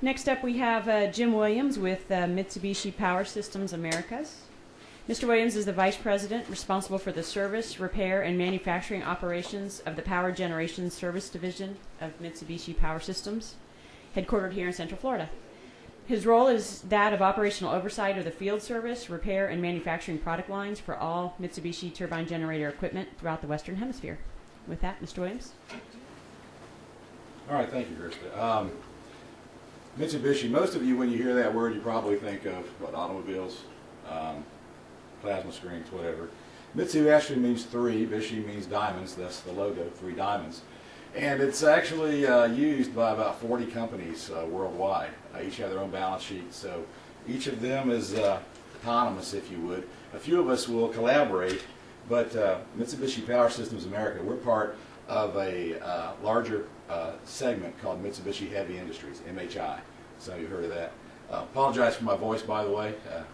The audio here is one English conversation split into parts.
Next up we have Jim Williams with Mitsubishi Power Systems Americas. Mr. Williams is the Vice President responsible for the service, repair, and manufacturing operations of the Power Generation Service Division of Mitsubishi Power Systems, headquartered here in Central Florida. His role is that of operational oversight of the field service, repair, and manufacturing product lines for all Mitsubishi turbine generator equipment throughout the Western Hemisphere. With that, Mr. Williams. All right, thank you, Krista. Mitsubishi, most of you, when you hear that word, you probably think of, what, automobiles, plasma screens, whatever. Mitsu actually means three. Bishi means diamonds. That's the logo, 3 diamonds. And it's actually used by about 40 companies worldwide. Each have their own balance sheet, so each of them is autonomous, if you would. A few of us will collaborate, but Mitsubishi Power Systems America, we're part of a larger segment called Mitsubishi Heavy Industries, MHI. Some of you heard of that. Apologize for my voice, by the way. A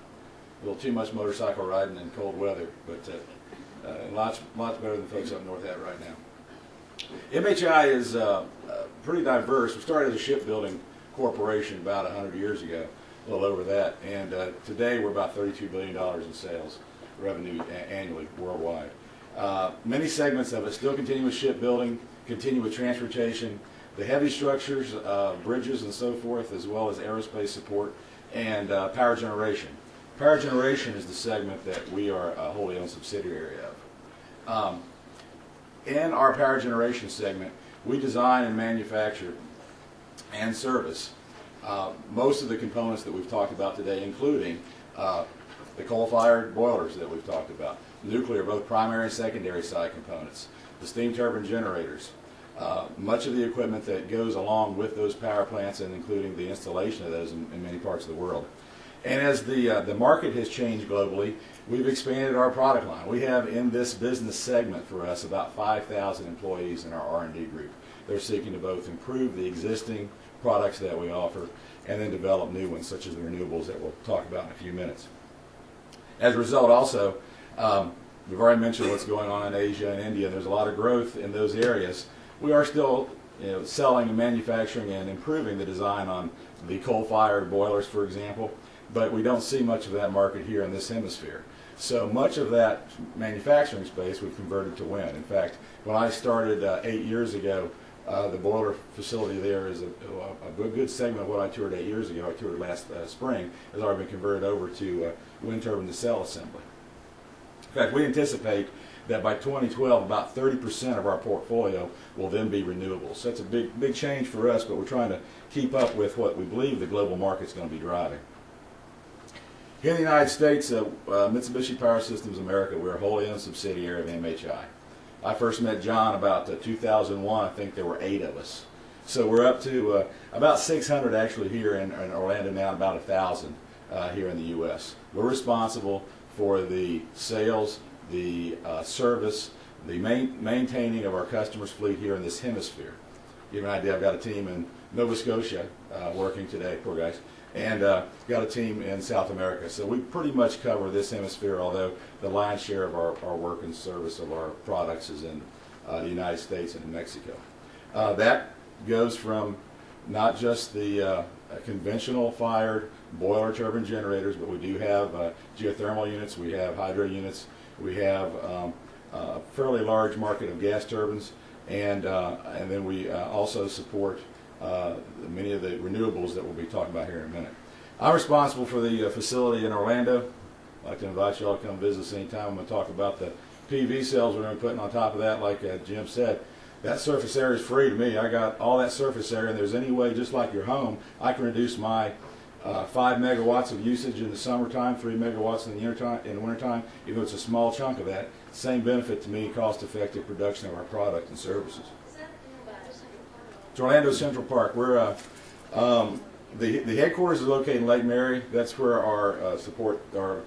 little too much motorcycle riding in cold weather, but lots better than folks up north have right now. MHI is pretty diverse. We started as a shipbuilding corporation about 100 years ago, a little over that, and today we're about $32 billion in sales revenue annually worldwide. Many segments of it still continue with shipbuilding, continue with transportation, the heavy structures, bridges and so forth, as well as aerospace support, and power generation. Power generation is the segment that we are a wholly owned subsidiary of. In our power generation segment, we design and manufacture and service most of the components that we've talked about today, including the coal-fired boilers that we've talked about, nuclear, both primary and secondary side components, the steam turbine generators, much of the equipment that goes along with those power plants, and including the installation of those in many parts of the world. And as the market has changed globally, we've expanded our product line. We have in this business segment for us about 5,000 employees in our R&D group. They're seeking to both improve the existing products that we offer and then develop new ones, such as the renewables that we'll talk about in a few minutes. As a result, also, we've already mentioned what's going on in Asia and India. There's a lot of growth in those areas. We are still selling and manufacturing and improving the design on the coal-fired boilers, for example, but we don't see much of that market here in this hemisphere. So much of that manufacturing space we've converted to wind. In fact, when I started 8 years ago, the boiler facility there is a good segment of what I toured 8 years ago. I toured last spring. Has already been converted over to wind turbine nacelle assembly. In fact, we anticipate that by 2012, about 30% of our portfolio will then be renewables. So that's a big change for us, but we're trying to keep up with what we believe the global market's going to be driving. Here in the United States, Mitsubishi Power Systems America, we're a wholly owned subsidiary of MHI. I first met John about 2001. I think there were 8 of us. So we're up to about 600 actually here in Orlando now, about 1,000 here in the U.S. We're responsible for the sales, the service, the maintaining of our customers' fleet here in this hemisphere. Give you an idea, I've got a team in Nova Scotia working today, poor guys, and got a team in South America. So we pretty much cover this hemisphere, although the lion's share of our work and service of our products is in the United States and in Mexico. That goes from not just the conventional fired boiler turbine generators, but we do have geothermal units, we have hydro units, we have a fairly large market of gas turbines, and then we also support many of the renewables that we'll be talking about here in a minute. I'm responsible for the facility in Orlando. I'd like to invite you all to come visit us anytime. I'm going to talk about the PV cells we're going to be putting on top of that. Like Jim said, that surface area is free to me. I got all that surface area, and there's any way, just like your home, I can reduce my 5 megawatts of usage in the summertime, 3 megawatts in the wintertime, even though it's a small chunk of that. Same benefit to me, cost-effective production of our product and services. It's Orlando Central Park. We're the headquarters is located in Lake Mary. That's where our support, our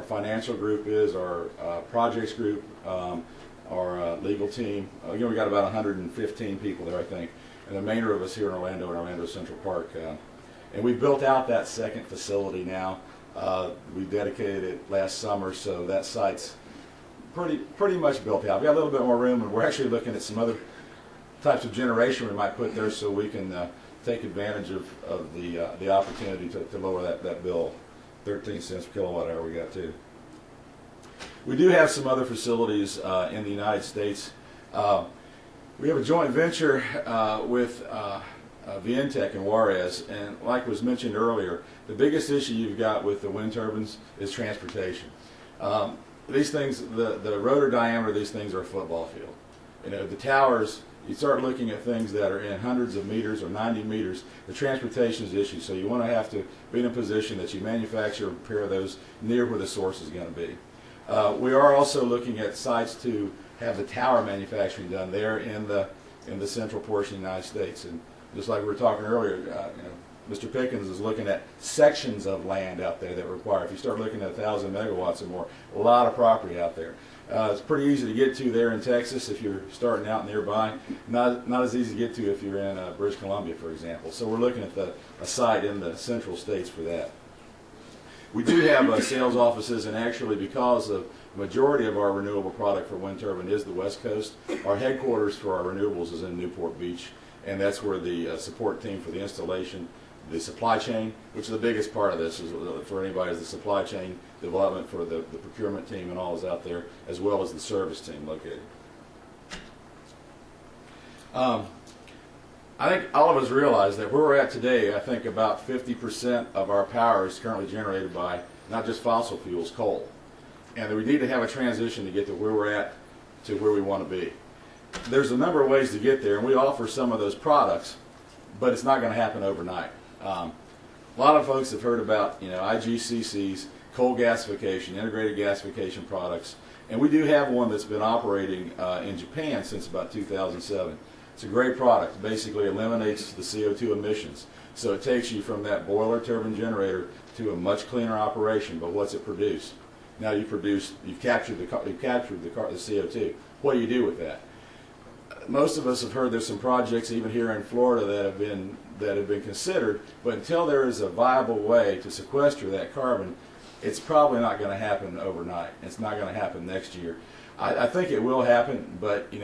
financial group is, our projects group, our legal team. We got about 115 people there, I think, and the remainder of us here in Orlando Central Park. And we built out that second facility now. We dedicated it last summer, so that site's pretty much built out. We got a little bit more room, and we're actually looking at some other types of generation we might put there so we can take advantage of the opportunity to lower that bill, 13 cents per kilowatt hour we got too. We do have some other facilities in the United States. We have a joint venture with Cleantech in Juarez, and like was mentioned earlier, the biggest issue you've got with the wind turbines is transportation. These things, the rotor diameter of these things are a football field. You know, the towers, you start looking at things that are in hundreds of meters or 90 meters, the transportation is the issue. So you want to have to be in a position that you manufacture and prepare those near where the source is going to be. We are also looking at sites to have the tower manufacturing done there in the central portion of the United States. And just like we were talking earlier, Mr. Pickens is looking at sections of land out there that require, if you start looking at 1,000 megawatts or more, a lot of property out there. It's pretty easy to get to there in Texas if you're starting out nearby. Not as easy to get to if you're in British Columbia, for example. So we're looking at a site in the central states for that. We do have sales offices, and actually because the majority of our renewable product for wind turbine is the West Coast, our headquarters for our renewables is in Newport Beach, and that's where the support team for the installation, the supply chain, which is the biggest part of this is for anybody, is the supply chain development for the procurement team and all is out there, as well as the service team located. I think all of us realize that where we're at today, I think about 50% of our power is currently generated by not just fossil fuels, coal. And that we need to have a transition to get to where we're at to where we want to be. There's a number of ways to get there, and we offer some of those products, but it's not going to happen overnight. A lot of folks have heard about, IGCCs, coal gasification, integrated gasification products, and we do have one that's been operating in Japan since about 2007. It's a great product. It basically eliminates the CO2 emissions. So it takes you from that boiler turbine generator to a much cleaner operation. But what's it produce? Now you've captured the CO2. What do you do with that? Most of us have heard there's some projects even here in Florida that have been considered, but until there is a viable way to sequester that carbon, it's probably not going to happen overnight. It's not going to happen next year. I think it will happen, but you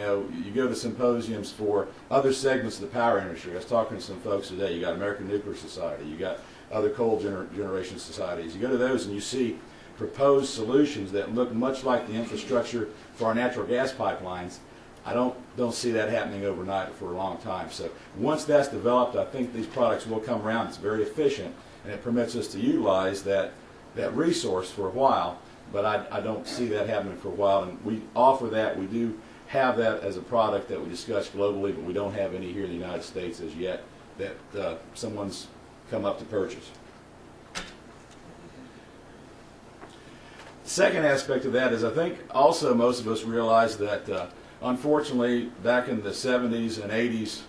go to symposiums for other segments of the power industry. I was talking to some folks today. You got American Nuclear Society. You got other coal generation societies. You go to those and you see proposed solutions that look much like the infrastructure for our natural gas pipelines. I don't see that happening overnight for a long time. So once that's developed, I think these products will come around. It's very efficient, and it permits us to utilize that resource for a while. But I don't see that happening for a while, and we offer that. We do have that as a product that we discuss globally, but we don't have any here in the United States as yet that someone's come up to purchase. The second aspect of that is I think also most of us realize that unfortunately back in the 70s and 80s,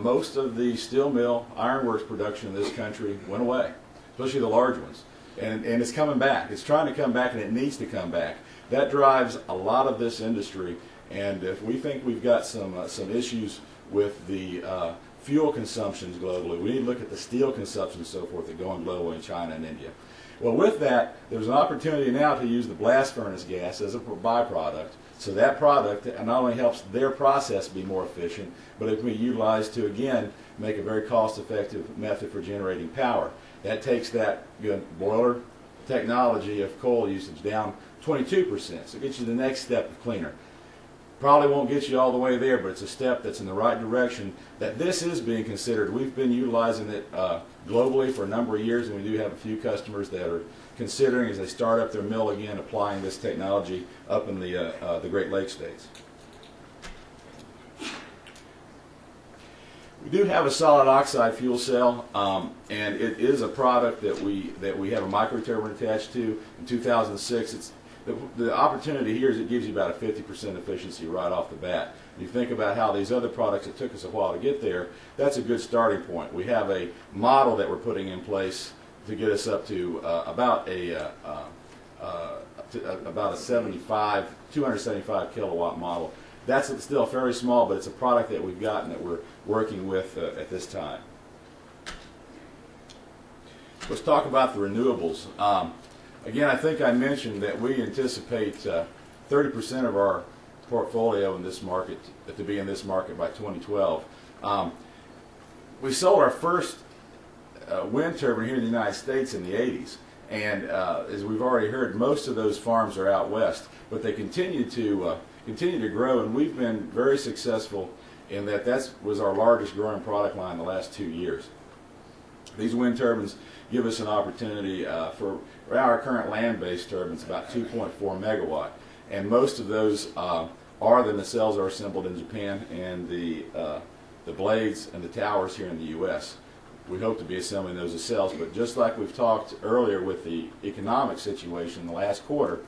most of the steel mill ironworks production in this country went away, especially the large ones. And it's coming back. It's trying to come back, and it needs to come back. That drives a lot of this industry. And if we think we've got some issues with the fuel consumptions globally, we need to look at the steel consumption and so forth that go on globally in China and India. Well, with that, there's an opportunity now to use the blast furnace gas as a byproduct. So that product not only helps their process be more efficient, but it can be utilized to, again, make a very cost-effective method for generating power. That takes that boiler technology of coal usage down 22%. So it gets you the next step of cleaner. Probably won't get you all the way there, but it's a step that's in the right direction. That this is being considered. We've been utilizing it globally for a number of years, and we do have a few customers that are considering, as they start up their mill again, applying this technology up in the Great Lakes states. We do have a solid oxide fuel cell, and it is a product that we have a microturbine attached to. In 2006, the opportunity here is it gives you about a 50% efficiency right off the bat. You think about how these other products, it took us a while to get there. That's a good starting point. We have a model that we're putting in place to get us up to about a 275 kilowatt model. That's still fairly small, but it's a product that we've gotten that we're working with at this time. Let's talk about the renewables. Again, I think I mentioned that we anticipate 30% of our portfolio in this market, to be in this market by 2012. We sold our first wind turbine here in the United States in the 80s, and as we've already heard, most of those farms are out west, but they continue to grow, and we've been very successful in that. That was our largest growing product line the last 2 years. These wind turbines give us an opportunity for our current land-based turbines, about 2.4 megawatt, and most of those are the nacelles are assembled in Japan, and the blades and the towers here in the U.S. We hope to be assembling those nacelles, but just like we've talked earlier with the economic situation in the last quarter,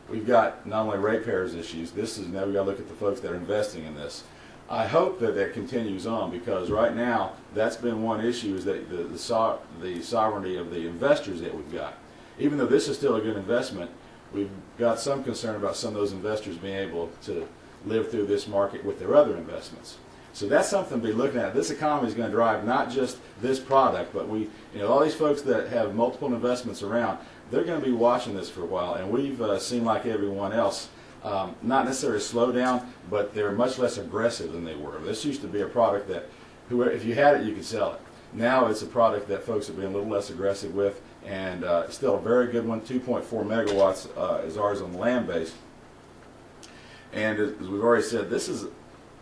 we've got not only ratepayers issues. Now we've got to look at the folks that are investing in this. I hope that that continues on, because right now that's been one issue, is that the sovereignty of the investors that we've got. Even though this is still a good investment, we've got some concern about some of those investors being able to live through this market with their other investments. So that's something to be looking at. This economy is going to drive not just this product, but all these folks that have multiple investments around, they're going to be watching this for a while, and we've seen, like everyone else, not necessarily a slowdown, but they're much less aggressive than they were. This used to be a product that, if you had it, you could sell it. Now it's a product that folks have been a little less aggressive with, and still a very good one. 2.4 megawatts is ours on the land base. And as we've already said, this is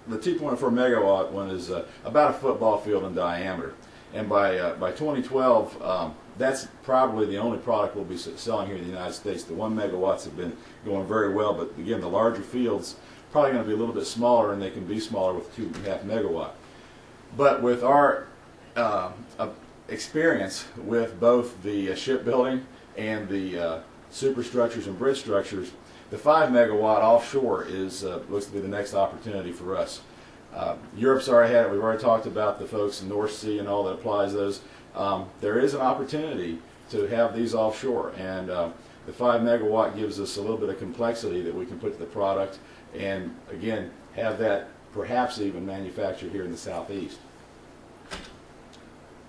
the 2.4 megawatt one is about a football field in diameter. And by 2012, that's probably the only product we'll be selling here in the United States. The 1 megawatts have been going very well, but again, the larger fields probably going to be a little bit smaller, and they can be smaller with 2.5 megawatt. But with our experience with both the shipbuilding and the superstructures and bridge structures, the 5 megawatt offshore looks to be the next opportunity for us. Europe's already had it. We've already talked about the folks in North Sea and all that applies those. There is an opportunity to have these offshore, and the 5 megawatt gives us a little bit of complexity that we can put to the product, and again, have that perhaps even manufactured here in the Southeast.